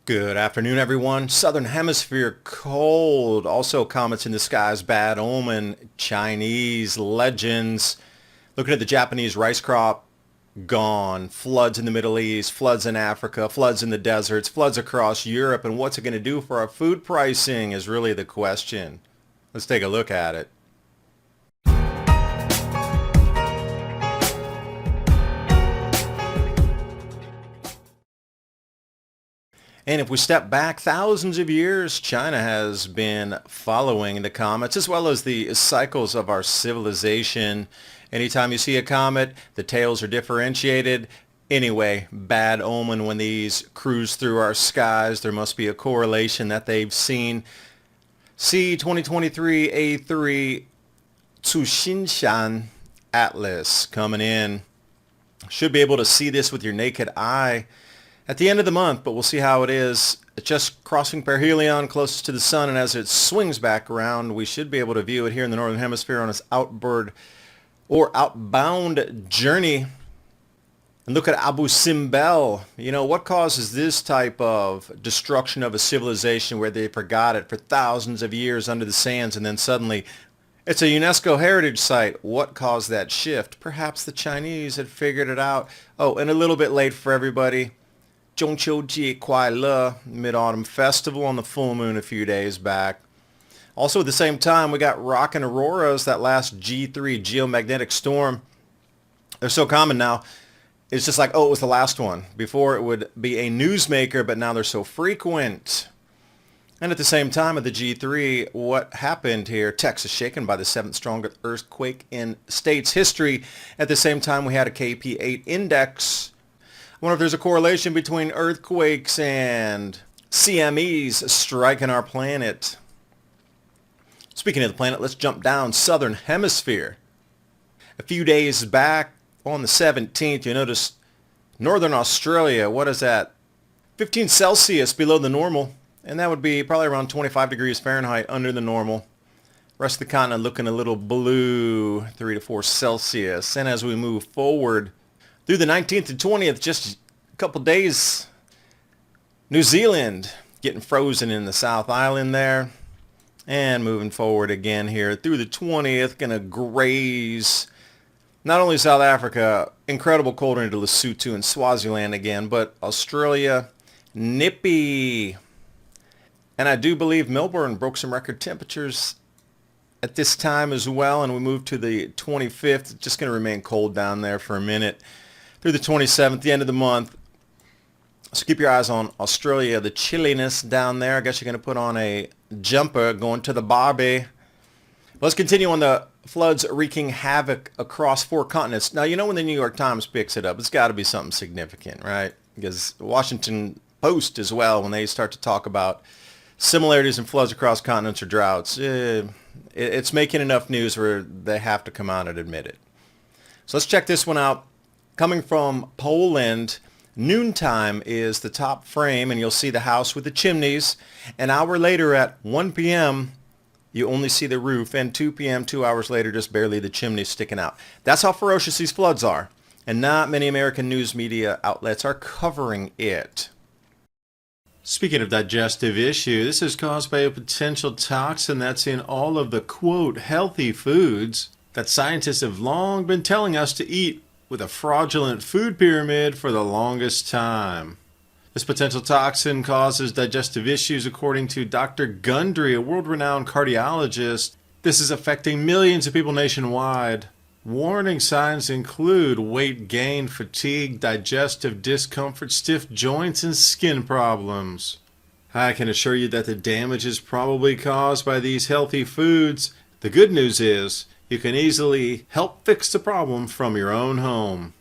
Good afternoon, everyone. Southern Hemisphere cold. Also comets in the skies, bad omen. Chinese legends. Looking at the Japanese rice crop, gone. Floods in the Middle East, floods in Africa, floods in the deserts, floods across Europe. And what's it going to do for our food pricing is really the question. Let's take a look at it. And if we step back thousands of years, China has been following the comets as well as the cycles of our civilization. Anytime you see a comet, the tails are differentiated. Anyway, bad omen when these cruise through our skies. There must be a correlation that they've seen. See 2023 A3 Tsushinshan Atlas coming in. Should be able to see this with your naked eye at the end of the month, but we'll see how it is. It's just crossing perihelion closest to the sun, and as it swings back around, we should be able to view it here in the Northern Hemisphere on its outbound journey. And look at Abu Simbel. You know, what causes this type of destruction of a civilization where they forgot it for thousands of years under the sands, and then suddenly it's a UNESCO heritage site? What caused that shift? Perhaps the Chinese had figured it out. Oh, and a little bit late for everybody. Zhongqiuji Kuai Le, Mid-Autumn Festival on the full moon a few days back. Also at the same time, we got rockin' auroras, that last G3 geomagnetic storm. They're so common now. It's just like, oh, it was the last one. Before it would be a newsmaker, but now they're so frequent. And at the same time of the G3, what happened here? Texas shaken by the 7th strongest earthquake in state's history. At the same time, we had a KP8 index. I wonder if there's a correlation between earthquakes and CMEs striking our planet. Speaking of the planet, let's jump down Southern Hemisphere. A few days back on the 17th, you notice Northern Australia, what is that? 15 Celsius below the normal, and that would be probably around 25 degrees Fahrenheit under the normal. Rest of the continent looking a little blue, 3 to 4 Celsius. And as we move forward through the 19th and 20th, just a couple days, New Zealand getting frozen in the South Island there. And moving forward again here through the 20th, going to graze not only South Africa, incredible cold into Lesotho and Swaziland again, but Australia, nippy. And I do believe Melbourne broke some record temperatures at this time as well. And we move to the 25th, just going to remain cold down there for a minute. Through the 27th, the end of the month. So keep your eyes on Australia, the chilliness down there. I guess you're going to put on a jumper going to the Barbie. Let's continue on the floods wreaking havoc across 4 continents. Now, you know when the New York Times picks it up, it's got to be something significant, right? Because the Washington Post as well, when they start to talk about similarities in floods across continents or droughts, it's making enough news where they have to come out and admit it. So let's check this one out. Coming from Poland, noontime is the top frame, and you'll see the house with the chimneys. An hour later at 1 p.m., you only see the roof, and 2 p.m., 2 hours later, just barely the chimneys sticking out. That's how ferocious these floods are, and not many American news media outlets are covering it. Speaking of digestive issue, this is caused by a potential toxin that's in all of the, quote, healthy foods that scientists have long been telling us to eat with a fraudulent food pyramid for the longest time. This potential toxin causes digestive issues according to Dr. Gundry, a world-renowned cardiologist. This is affecting millions of people nationwide. Warning signs include weight gain, fatigue, digestive discomfort, stiff joints, and skin problems. I can assure you that the damage is probably caused by these healthy foods. The good news is you can easily help fix the problem from your own home.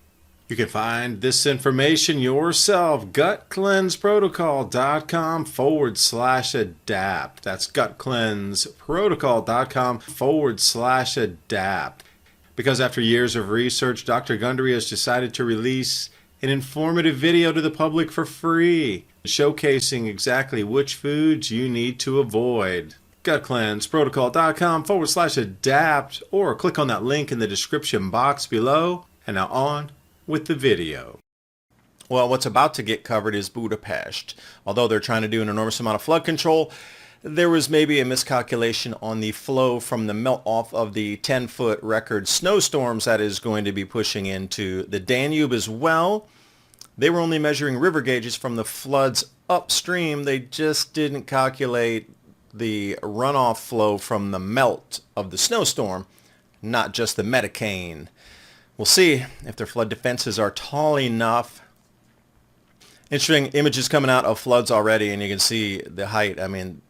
You can find this information yourself, gutcleanseprotocol.com/adapt. That's gutcleanseprotocol.com/adapt. Because after years of research, Dr. Gundry has decided to release an informative video to the public for free, showcasing exactly which foods you need to avoid. gutcleanseprotocol.com/adapt, or click on that link in the description box below. And now on with the video. Well, what's about to get covered is Budapest. Although they're trying to do an enormous amount of flood control, there was maybe a miscalculation on the flow from the melt-off of the 10-foot record snowstorms that is going to be pushing into the Danube as well. They were only measuring river gauges from the floods upstream. They just didn't calculate the runoff flow from the melt of the snowstorm, not just the metacane. We'll see if their flood defenses are tall enough. Interesting images coming out of floods already, and you can see the height. I mean,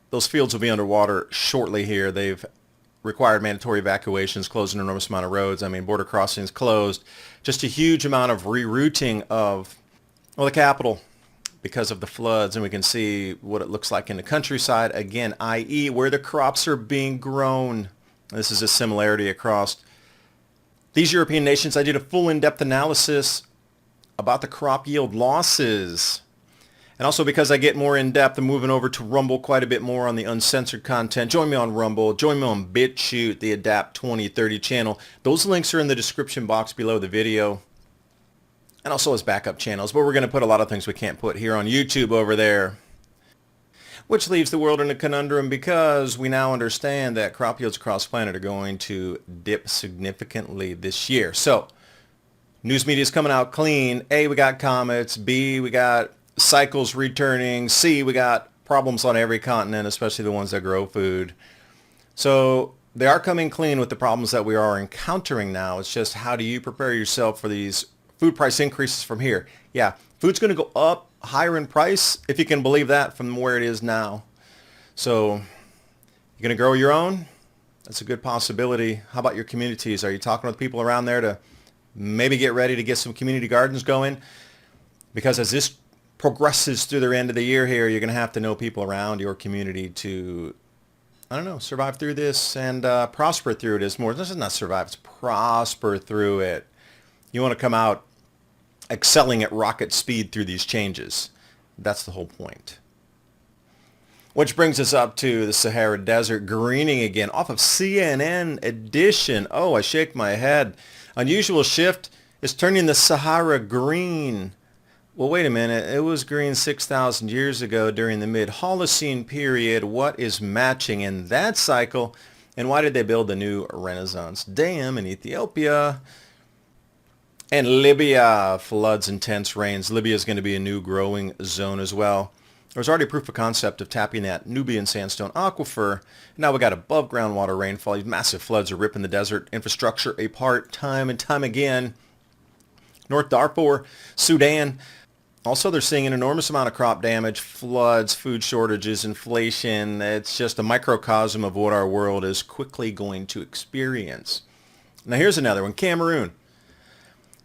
those fields will be underwater shortly here. They've required mandatory evacuations, closed an enormous amount of roads. I mean, border crossings closed. Just a huge amount of rerouting of, well, the capital because of the floods. And we can see what it looks like in the countryside. Again, i.e. where the crops are being grown. This is a similarity across these European nations. I did a full in-depth analysis about the crop yield losses. And also because I get more in-depth, I'm moving over to Rumble quite a bit more on the uncensored content. Join me on Rumble. Join me on BitChute, the Adapt 2030 channel. Those links are in the description box below the video. And also as backup channels. But we're going to put a lot of things we can't put here on YouTube over there. Which leaves the world in a conundrum because we now understand that crop yields across the planet are going to dip significantly this year. So, news media is coming out clean. A, we got comets. B, we got cycles returning. C, we got problems on every continent, especially the ones that grow food. So they are coming clean with the problems that we are encountering now. It's just how do you prepare yourself for these food price increases from here? Yeah, food's going to go up higher in price, if you can believe that, from where it is now. So you're going to grow your own? That's a good possibility. How about your communities? Are you talking with people around there to maybe get ready to get some community gardens going? Because as this progresses through the end of the year here, you're going to have to know people around your community to, I don't know, survive through this and prosper through it. Is more, this is not survive, it's prosper through it. You want to come out excelling at rocket speed through these changes. That's the whole point. Which brings us up to the Sahara Desert greening again off of CNN edition. Oh, I shake my head. Unusual shift is turning the Sahara green. Well, wait a minute. It was green 6,000 years ago during the mid-Holocene period. What is matching in that cycle? And why did they build the new Renaissance Dam in Ethiopia? And Libya, floods, intense rains. Libya is going to be a new growing zone as well. There's already proof of concept of tapping that Nubian sandstone aquifer. Now we got above groundwater rainfall. These massive floods are ripping the desert infrastructure apart time and time again. North Darfur, Sudan. Also, they're seeing an enormous amount of crop damage, floods, food shortages, inflation. It's just a microcosm of what our world is quickly going to experience. Now, here's another one. Cameroon.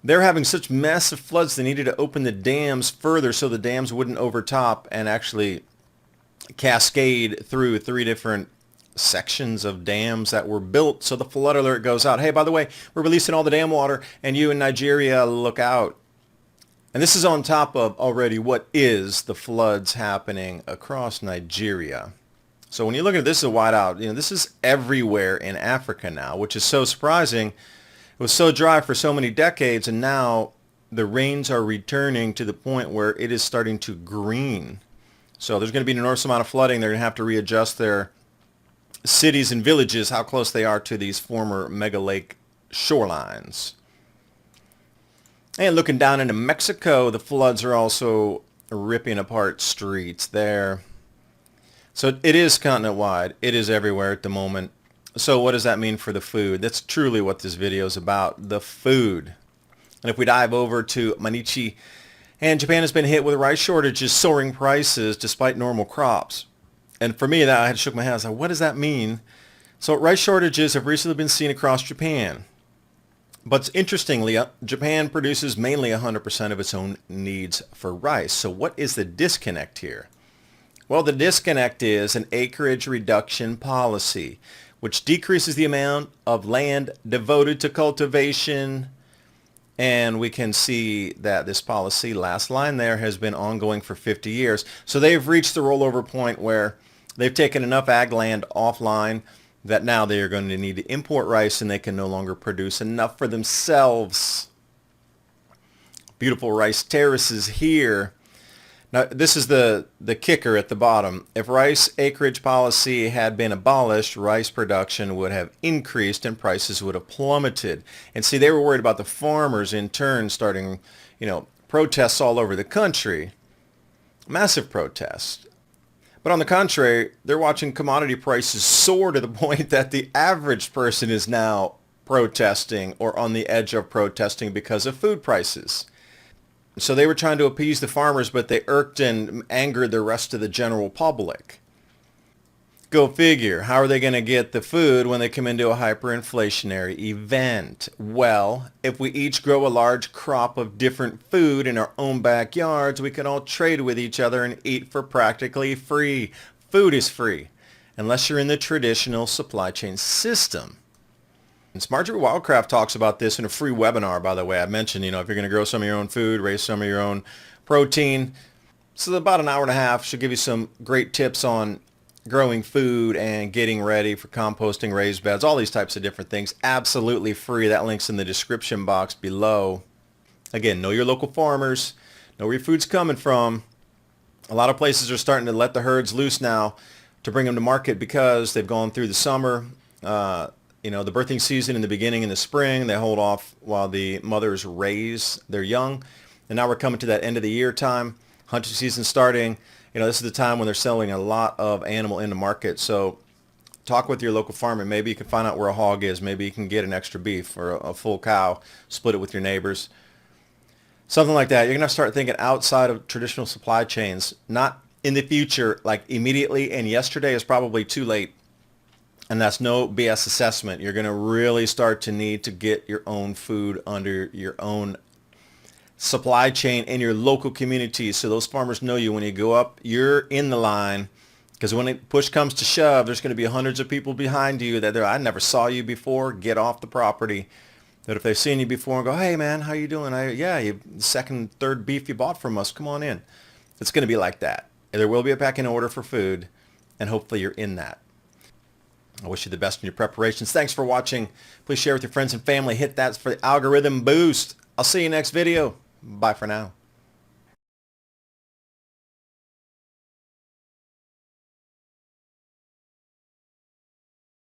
They're having such massive floods they needed to open the dams further so the dams wouldn't overtop and actually cascade through 3 different sections of dams that were built. So the flood alert goes out. Hey, by the way, we're releasing all the dam water, and you in Nigeria, look out. And this is on top of already what is the floods happening across Nigeria. So when you look at this, is a whiteout. This is everywhere in Africa now, which is so surprising. It was so dry for so many decades, and now the rains are returning to the point where it is starting to green. So there's going to be an enormous amount of flooding. They're going to have to readjust their cities and villages, how close they are to these former mega lake shorelines. And looking down into Mexico, the floods are also ripping apart streets there. So it is continent-wide. It is everywhere at the moment. So what does that mean for the food? That's truly what this video is about, the food. And if we dive over to Manichi, and Japan has been hit with rice shortages, soaring prices despite normal crops. And for me, that I had shook my head. I was like, what does that mean? So rice shortages have recently been seen across Japan. But interestingly, Japan produces mainly 100% of its own needs for rice. So what is the disconnect here? Well, the disconnect is an acreage reduction policy, which decreases the amount of land devoted to cultivation. And we can see that this policy, last line there, has been ongoing for 50 years. So they've reached the rollover point where they've taken enough ag land offline that now they are going to need to import rice, and they can no longer produce enough for themselves. beautiful rice terraces here. Now, this is the kicker at the bottom. If rice acreage policy had been abolished, rice production would have increased and prices would have plummeted. And see, they were worried about the farmers in turn starting, protests all over the country. Massive protests. But on the contrary, they're watching commodity prices soar to the point that the average person is now protesting or on the edge of protesting because of food prices. So they were trying to appease the farmers, but they irked and angered the rest of the general public. Go figure. How are they going to get the food when they come into a hyperinflationary event? Well, if we each grow a large crop of different food in our own backyards, we can all trade with each other and eat for practically free. Food is free, unless you're in the traditional supply chain system. And Marjorie Wildcraft talks about this in a free webinar, by the way. I mentioned, if you're going to grow some of your own food, raise some of your own protein. So about an hour and a half. She'll give you some great tips on growing food and getting ready for composting, raised beds, all these types of different things. Absolutely free. That link's in the description box below. Again, know your local farmers. Know where your food's coming from. A lot of places are starting to let the herds loose now to bring them to market because they've gone through the summer. The birthing season in the beginning in the spring, they hold off while the mothers raise their young. And now we're coming to that end of the year time, hunting season starting. This is the time when they're selling a lot of animal in the market. So talk with your local farmer. Maybe you can find out where a hog is. Maybe you can get an extra beef or a full cow, split it with your neighbors. Something like that. You're going to have to start thinking outside of traditional supply chains, not in the future, like immediately, and yesterday is probably too late. And that's no BS assessment. You're going to really start to need to get your own food under your own supply chain in your local communities so those farmers know you when you go up, you're in the line. Because when push comes to shove, there's going to be hundreds of people behind you that I never saw you before, get off the property. That if they've seen you before and go, hey man, how you doing? You second, third beef you bought from us, come on in. It's going to be like that. There will be a packing order for food, and hopefully you're in that. I wish you the best in your preparations. Thanks for watching. Please share with your friends and family. Hit that for the algorithm boost. I'll see you next video. Bye for now.